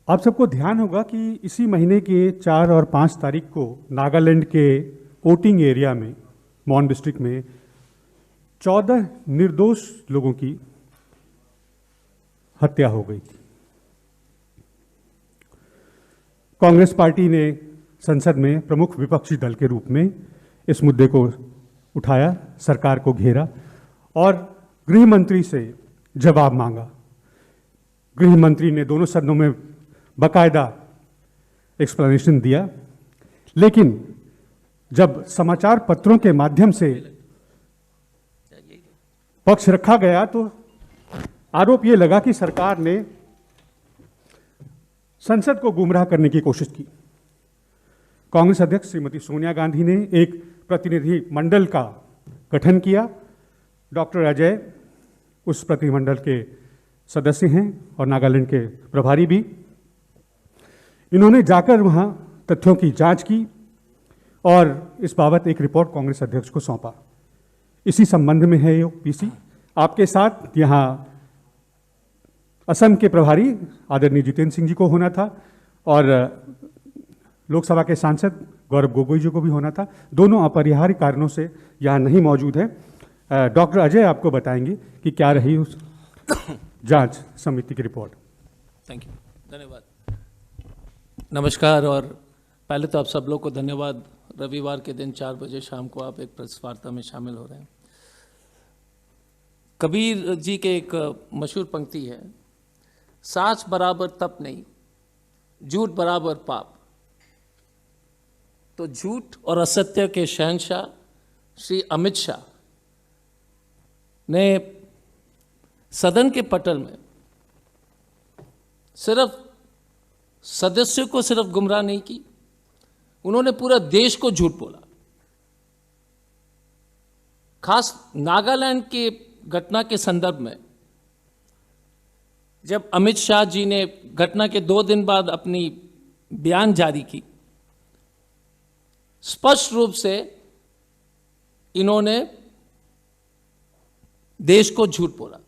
आप सबको ध्यान होगा कि इसी महीने के 4 और 5 तारीख को नागालैंड के ओटिंग एरिया में, मॉन डिस्ट्रिक्ट में 14 निर्दोष लोगों की हत्या हो गई थी। कांग्रेस पार्टी ने संसद में प्रमुख विपक्षी दल के रूप में इस मुद्दे को उठाया, सरकार को घेरा और गृह मंत्री से जवाब मांगा। गृह मंत्री ने दोनों सदनों में बाकायदा एक्सप्लेनेशन दिया, लेकिन जब समाचार पत्रों के माध्यम से पक्ष रखा गया तो आरोप यह लगा कि सरकार ने संसद को गुमराह करने की कोशिश की। कांग्रेस अध्यक्ष श्रीमती सोनिया गांधी ने एक प्रतिनिधि मंडल का गठन किया। डॉक्टर अजय उस प्रतिनिधिमंडल के सदस्य हैं और नागालैंड के प्रभारी भी। इन्होंने जाकर वहां तथ्यों की जांच की और इस बाबत एक रिपोर्ट कांग्रेस अध्यक्ष को सौंपा। इसी संबंध में है ये पीसी। आपके साथ यहां असम के प्रभारी आदरणीय जितेंद्र सिंह जी को होना था और लोकसभा के सांसद गौरव गोगोई जी को भी होना था। दोनों अपरिहार्य कारणों से यहां नहीं मौजूद है। डॉक्टर अजय आपको बताएंगे कि क्या रही उस जांच समिति की रिपोर्ट। थैंक यू, धन्यवाद। नमस्कार। और पहले तो आप सब लोग को धन्यवाद। रविवार के दिन 4 बजे शाम को आप एक प्रेस वार्ता में शामिल हो रहे हैं। कबीर जी के एक मशहूर पंक्ति है, साच बराबर तप नहीं, झूठ बराबर पाप। तो झूठ और असत्य के शहंशाह श्री अमित शाह ने सदन के पटल में सिर्फ सदस्यों को सिर्फ गुमराह नहीं की, उन्होंने पूरा देश को झूठ बोला। खास नागालैंड के घटना के संदर्भ में जब अमित शाह जी ने घटना के 2 दिन बाद अपनी बयान जारी की, स्पष्ट रूप से इन्होंने देश को झूठ बोला।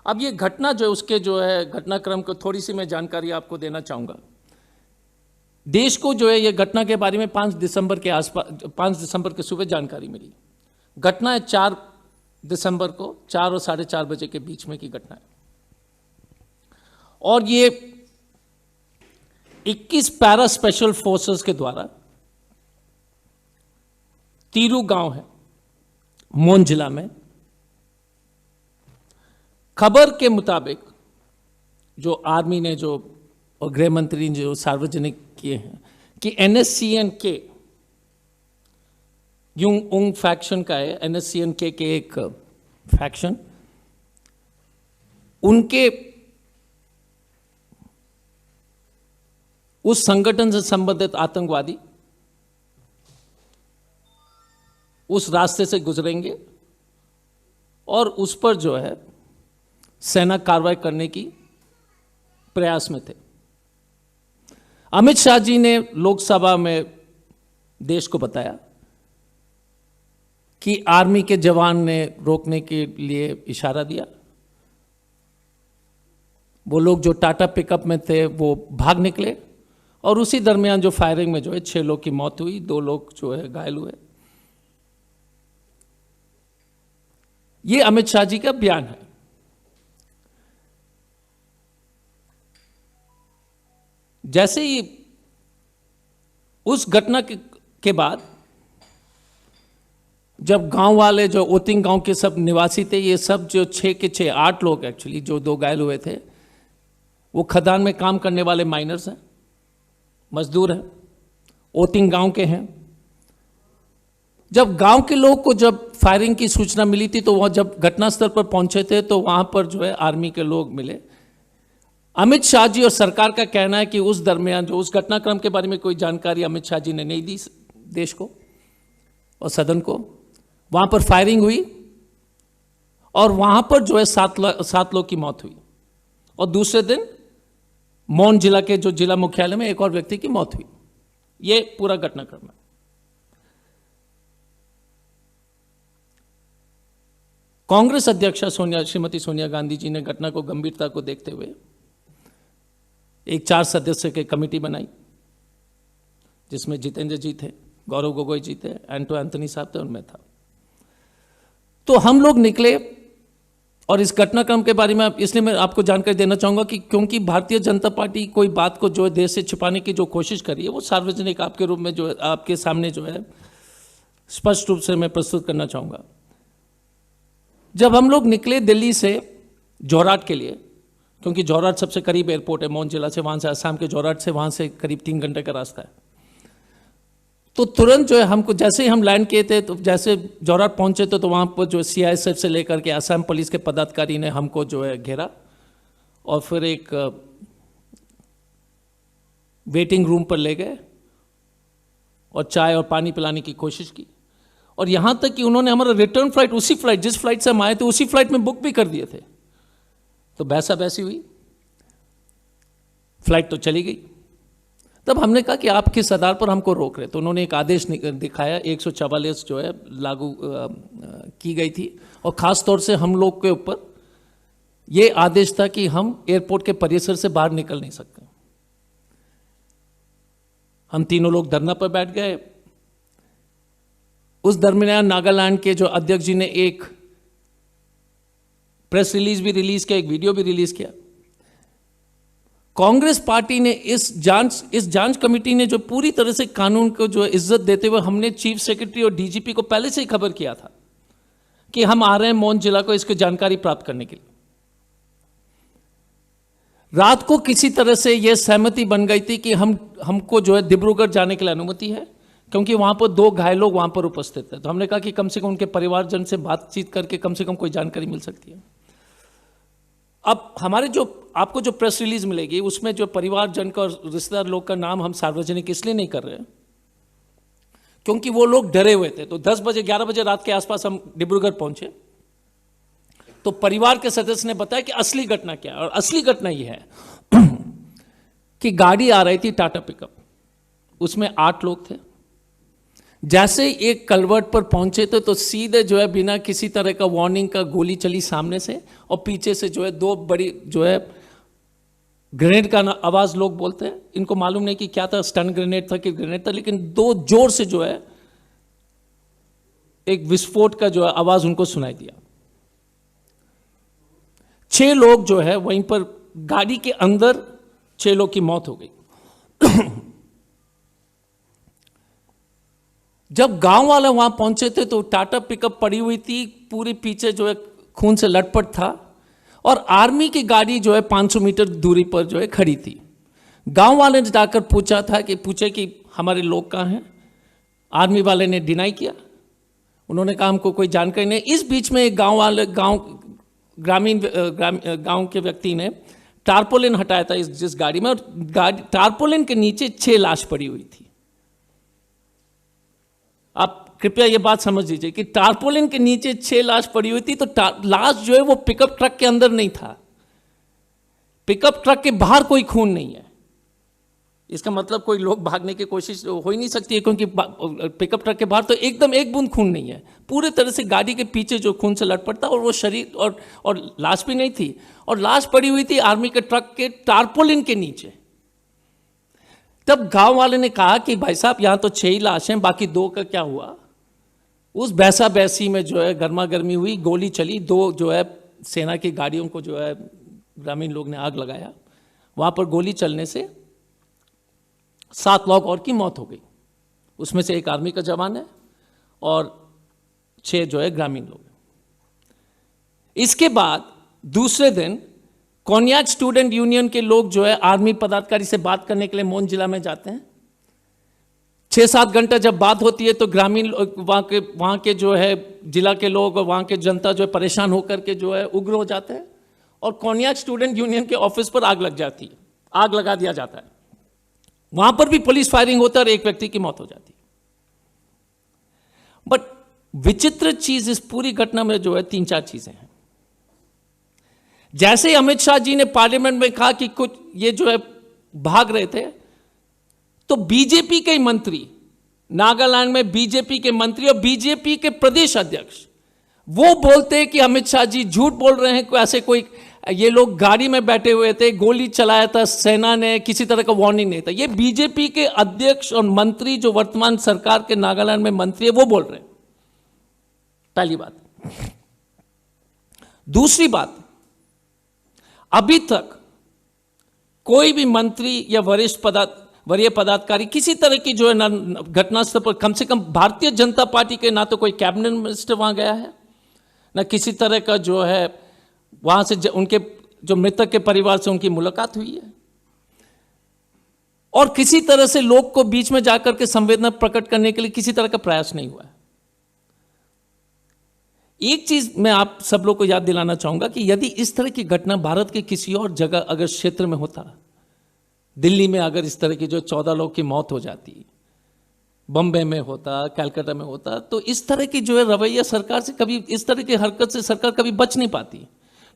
अब ये घटना जो उसके जो है घटनाक्रम को थोड़ी सी मैं जानकारी आपको देना चाहूँगा। देश को जो है ये घटना के बारे में 5 दिसंबर के आसपास 5 दिसंबर के सुबह जानकारी मिली। घटना है 4 दिसंबर को 4 और 4:30 बजे के बीच में की घटना है। और ये 21 पैरा स्पेशल फोर्सेस के द्वारा तीरू गांव है मोन जिला में, खबर के मुताबिक जो आर्मी ने जो और गृह मंत्री ने जो सार्वजनिक किए हैं कि NSCN-K यूंग उंग फैक्शन का है, NSCN-K के एक फैक्शन, उनके उस संगठन से संबंधित आतंकवादी उस रास्ते से गुजरेंगे और उस पर जो है सेना कार्रवाई करने की प्रयास में थे। अमित शाह जी ने लोकसभा में देश को बताया कि आर्मी के जवान ने रोकने के लिए इशारा दिया। वो लोग जो टाटा पिकअप में थे वो भाग निकले और उसी दरमियान जो फायरिंग में जो है 6 लोग की मौत हुई, 2 लोग जो है घायल हुए। ये अमित शाह जी का बयान है। जैसे ही उस घटना के बाद जब गांव वाले जो ओतिंग गांव के सब निवासी थे, ये सब जो 6 के 6 8 लोग एक्चुअली जो 2 घायल हुए थे, वो खदान में काम करने वाले माइनर्स हैं, मजदूर हैं, ओतिंग गांव के हैं। जब गांव के लोग को जब फायरिंग की सूचना मिली थी तो वह जब घटनास्थल पर पहुंचे थे तो वहां पर जो है आर्मी के लोग मिले। अमित शाह जी और सरकार का कहना है कि उस दरमियान जो उस घटनाक्रम के बारे में कोई जानकारी अमित शाह जी ने नहीं दी देश को और सदन को। वहां पर फायरिंग हुई और वहां पर जो है 7 लोग की मौत हुई और दूसरे दिन मौन जिला के जो जिला मुख्यालय में एक और व्यक्ति की मौत हुई। ये पूरा घटनाक्रम है। कांग्रेस अध्यक्षा श्रीमती सोनिया गांधी जी ने घटना को गंभीरता को देखते हुए एक 4 सदस्य की कमेटी बनाई, जिसमें जितेंद्र जी थे, गौरव गोगोई जी थे, एंटो एंथनी साहब थे, उनमें था। तो हम लोग निकले, और इस घटनाक्रम के बारे में इसलिए मैं आपको जानकारी देना चाहूँगा कि क्योंकि भारतीय जनता पार्टी कोई बात को जो है देश से छिपाने की जो कोशिश करी है, वो सार्वजनिक आपके रूप में जो है, आपके सामने जो है स्पष्ट रूप से मैं प्रस्तुत करना चाहूँगा। जब हम लोग निकले दिल्ली से जोरहाट के लिए, क्योंकि जोरहाट सबसे करीब एयरपोर्ट है मौन जिला से, वहाँ से असम के जोरहाट से वहाँ से करीब 3 घंटे का रास्ता है, तो तुरंत जो है हमको, जैसे ही हम लैंड किए थे, तो जैसे जोरहाट पहुंचे थे, तो वहाँ पर जो CISF से लेकर के असम पुलिस के पदाधिकारी ने हमको जो है घेरा, और फिर एक वेटिंग रूम पर ले गए और चाय और पानी पिलाने की कोशिश की, और यहाँ तक कि उन्होंने हमारा रिटर्न फ्लाइट, उसी फ्लाइट जिस फ्लाइट से हम आए थे उसी फ्लाइट में बुक भी कर दिए थे। तो बहसा बहसी हुई, फ्लाइट तो चली गई। तब हमने कहा कि आप किस आधार पर हमको रोक रहे, तो उन्होंने एक आदेश दिखाया, 144 जो है लागू की गई थी, और ख़ास तौर से हम लोग के ऊपर ये आदेश था कि हम एयरपोर्ट के परिसर से बाहर निकल नहीं सकते। हम तीनों लोग धरना पर बैठ गए। उस दरमियान नागालैंड के जो अध्यक्ष जी ने एक प्रेस रिलीज भी रिलीज किया, एक वीडियो भी रिलीज किया। कांग्रेस पार्टी ने इस जांच कमेटी ने जो पूरी तरह से कानून को जो इज्जत देते हुए, हमने चीफ सेक्रेटरी और DGP को पहले से ही खबर किया था कि हम आ रहे हैं मौन जिला को इसकी जानकारी प्राप्त करने के लिए। रात को किसी तरह से यह सहमति बन गई थी कि हमको जो है डिब्रूगढ़ जाने के लिए अनुमति है, क्योंकि वहां पर 2 घायल लोग वहां पर उपस्थित थे। तो हमने कहा कि कम से कम उनके परिवारजन से बातचीत करके कम से कम कोई जानकारी मिल सकती है। अब हमारे जो आपको जो प्रेस रिलीज मिलेगी, उसमें जो परिवारजन का और रिश्तेदार लोग का नाम हम सार्वजनिक इसलिए नहीं कर रहे हैं क्योंकि वो लोग डरे हुए थे। तो 10 बजे 11 बजे रात के आसपास हम डिब्रूगढ़ पहुंचे, तो परिवार के सदस्य ने बताया कि असली घटना क्या है। और असली घटना ये है कि गाड़ी आ रही थी टाटा पिकअप, उसमें 8 लोग थे। जैसे एक कलवर्ट पर पहुंचे थे तो सीधे जो है बिना किसी तरह का वार्निंग का गोली चली सामने से, और पीछे से जो है 2 बड़ी जो है ग्रेनेड का आवाज लोग बोलते हैं, इनको मालूम नहीं कि क्या था, स्टन ग्रेनेड था कि ग्रेनेड था, लेकिन 2 जोर से जो है एक विस्फोट का जो है आवाज उनको सुनाई दिया। 6 लोग जो है वहीं पर गाड़ी के अंदर 6 लोग की मौत हो गई। जब गांव वाले वहां पहुंचे थे तो टाटा पिकअप पड़ी हुई थी, पूरी पीछे जो है खून से लटपट था, और आर्मी की गाड़ी जो है 500 मीटर दूरी पर जो है खड़ी थी। गांव वाले ने जाकर पूछे कि हमारे लोग कहाँ हैं। आर्मी वाले ने डिनाई किया, उन्होंने कहा हमको कोई जानकारी नहीं। इस बीच में एक ग्रामीण गांव के व्यक्ति ने टारपोलिन हटाया था जिस गाड़ी में, और टारपोलिन के नीचे 6 लाश पड़ी हुई थी। आप कृपया ये बात समझ लीजिए कि टारपोलिन के नीचे 6 लाश पड़ी हुई थी, तो लाश जो है वो पिकअप ट्रक के अंदर नहीं था, पिकअप ट्रक के बाहर कोई खून नहीं है। इसका मतलब कोई लोग भागने की कोशिश हो ही नहीं सकती है, क्योंकि पिकअप ट्रक के बाहर तो एकदम एक बूंद खून नहीं है। पूरे तरह से गाड़ी के पीछे जो खून से लटपट था, और वो शरीर और लाश भी नहीं थी, और लाश पड़ी हुई थी आर्मी के ट्रक के टारपोलिन के नीचे। तब गांव वाले ने कहा कि भाई साहब यहां तो 6 ही लाश हैं, बाकी 2 का क्या हुआ। उस बहसा बहसी में जो है गर्मा गर्मी हुई, गोली चली, 2 जो है सेना की गाड़ियों को जो है ग्रामीण लोग ने आग लगाया। वहां पर गोली चलने से 7 लोग और की मौत हो गई, उसमें से 1 आर्मी का जवान है और 6 जो है ग्रामीण लोग। इसके बाद दूसरे दिन कोन्याक स्टूडेंट यूनियन के लोग जो है आर्मी पदाधिकारी से बात करने के लिए मौन जिला में जाते हैं। 6-7 घंटा जब बात होती है तो ग्रामीण वहाँ के जो है जिला के लोग और वहाँ के जनता जो है परेशान होकर के जो है उग्र हो जाते हैं, और कोन्याक स्टूडेंट यूनियन के ऑफिस पर आग लग जाती है, आग लगा दिया जाता है। वहां पर भी पुलिस फायरिंग होता है और 1 व्यक्ति की मौत हो जाती है। बट विचित्र चीज इस पूरी घटना में जो है 3-4 चीजें हैं। जैसे ही अमित शाह जी ने पार्लियामेंट में कहा कि कुछ ये जो है भाग रहे थे, तो बीजेपी के मंत्री, नागालैंड में बीजेपी के मंत्री और बीजेपी के प्रदेश अध्यक्ष वो बोलते हैं कि अमित शाह जी झूठ बोल रहे हैं, ऐसे कोई ये लोग गाड़ी में बैठे हुए थे, गोली चलाया था सेना ने, किसी तरह का वार्निंग नहीं था। ये बीजेपी के अध्यक्ष और मंत्री जो वर्तमान सरकार के नागालैंड में मंत्री है वो बोल रहे हैं। पहली बात। दूसरी बात, अभी तक कोई भी मंत्री या वरीय पदाधिकारी किसी तरह की जो है घटनास्थल पर, कम से कम भारतीय जनता पार्टी के ना तो कोई कैबिनेट मिनिस्टर वहां गया है, ना किसी तरह का जो है वहां से उनके जो मृतक के परिवार से उनकी मुलाकात हुई है, और किसी तरह से लोग को बीच में जाकर के संवेदना प्रकट करने के लिए किसी तरह का प्रयास नहीं हुआ है। एक चीज मैं आप सब लोग को याद दिलाना चाहूंगा कि यदि इस तरह की घटना भारत के किसी और जगह अगर क्षेत्र में होता, दिल्ली में अगर इस तरह की जो 14 लोग की मौत हो जाती, बम्बई में होता, कलकत्ता में होता, तो इस तरह की जो है रवैया सरकार से कभी, इस तरह की हरकत से सरकार कभी बच नहीं पाती,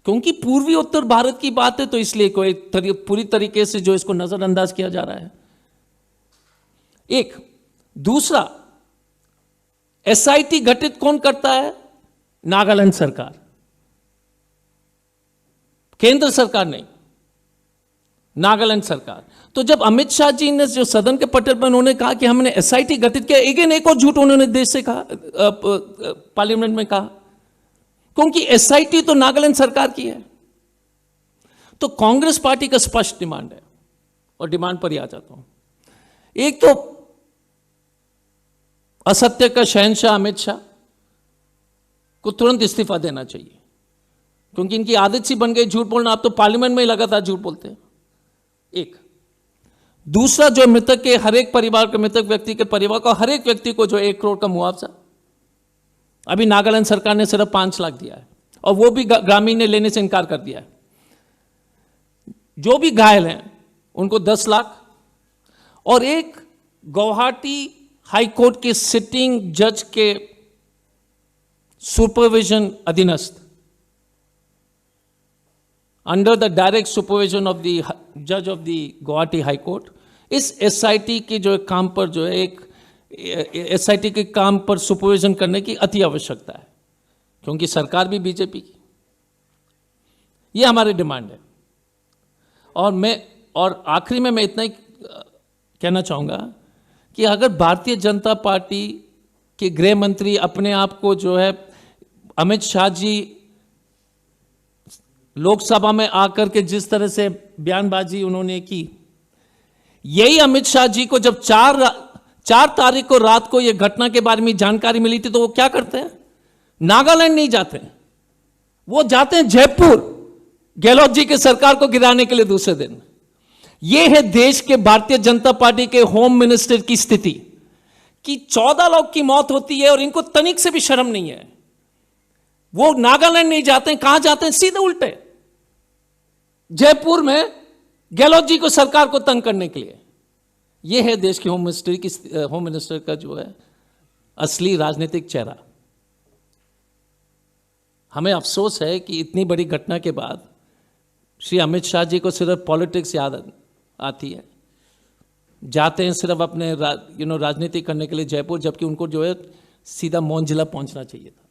क्योंकि पूर्वी उत्तर भारत की बात है, तो इसलिए कोई पूरी तरीके से जो इसको नजरअंदाज किया जा रहा है। एक दूसरा, एसआईटी गठित कौन करता है? नागालैंड सरकार, केंद्र सरकार नहीं, नागालैंड सरकार। तो जब अमित शाह जी ने जो सदन के पटल पर उन्होंने कहा कि हमने एसआईटी गठित किया, एक और झूठ उन्होंने देश से कहा, पार्लियामेंट में कहा, क्योंकि एसआईटी तो नागालैंड सरकार की है। तो कांग्रेस पार्टी का स्पष्ट डिमांड है, और डिमांड पर ही आ जाता हूं। एक तो असत्य का शहंशाह अमित शाह को तुरंत इस्तीफा देना चाहिए, क्योंकि इनकी आदत सी बन गई झूठ बोलना। आप तो पार्लियामेंट में ही लगातार झूठ बोलते हैं। एक दूसरा, जो मृतक के हर एक परिवार के, मृतक व्यक्ति के परिवार को, हर एक व्यक्ति को जो 1 करोड़ का मुआवजा, अभी नागालैंड सरकार ने सिर्फ 5 लाख दिया है, और वो भी ग्रामीण ने लेने से इनकार कर दिया है। जो भी घायल हैं उनको 10 लाख, और एक गुवाहाटी हाईकोर्ट के सिटिंग जज के सुपरविजन अधीनस्थ, under the direct supervision of the जज of the Guwahati High Court, इस एसआईटी के जो काम पर जो है, एक एसआईटी के काम पर सुपरविजन करने की अति आवश्यकता है, क्योंकि सरकार भी बीजेपी की। ये हमारी डिमांड है। और आखिरी में मैं इतना ही कहना चाहूंगा कि अगर भारतीय जनता पार्टी के गृह मंत्री अपने आप को जो है, अमित शाह जी लोकसभा में आकर के जिस तरह से बयानबाजी उन्होंने की, यही अमित शाह जी को जब 4 तारीख को रात को यह घटना के बारे में जानकारी मिली थी, तो वो क्या करते हैं? नागालैंड नहीं जाते, वो जाते हैं जयपुर, गहलोत जी के सरकार को गिराने के लिए दूसरे दिन। यह है देश के भारतीय जनता पार्टी के होम मिनिस्टर की स्थिति, कि 14 लोग की मौत होती है और इनको तनिक से भी शर्म नहीं है। वो नागालैंड नहीं जाते हैं, कहां जाते हैं? सीधे उल्टे जयपुर में गहलोत जी को, सरकार को तंग करने के लिए। यह है देश के होम मिनिस्टर का जो है असली राजनीतिक चेहरा। हमें अफसोस है कि इतनी बड़ी घटना के बाद श्री अमित शाह जी को सिर्फ पॉलिटिक्स याद आती है, जाते हैं सिर्फ अपने राजनीति करने के लिए जयपुर, जबकि उनको जो है सीधा मौन जिला पहुंचना चाहिए था।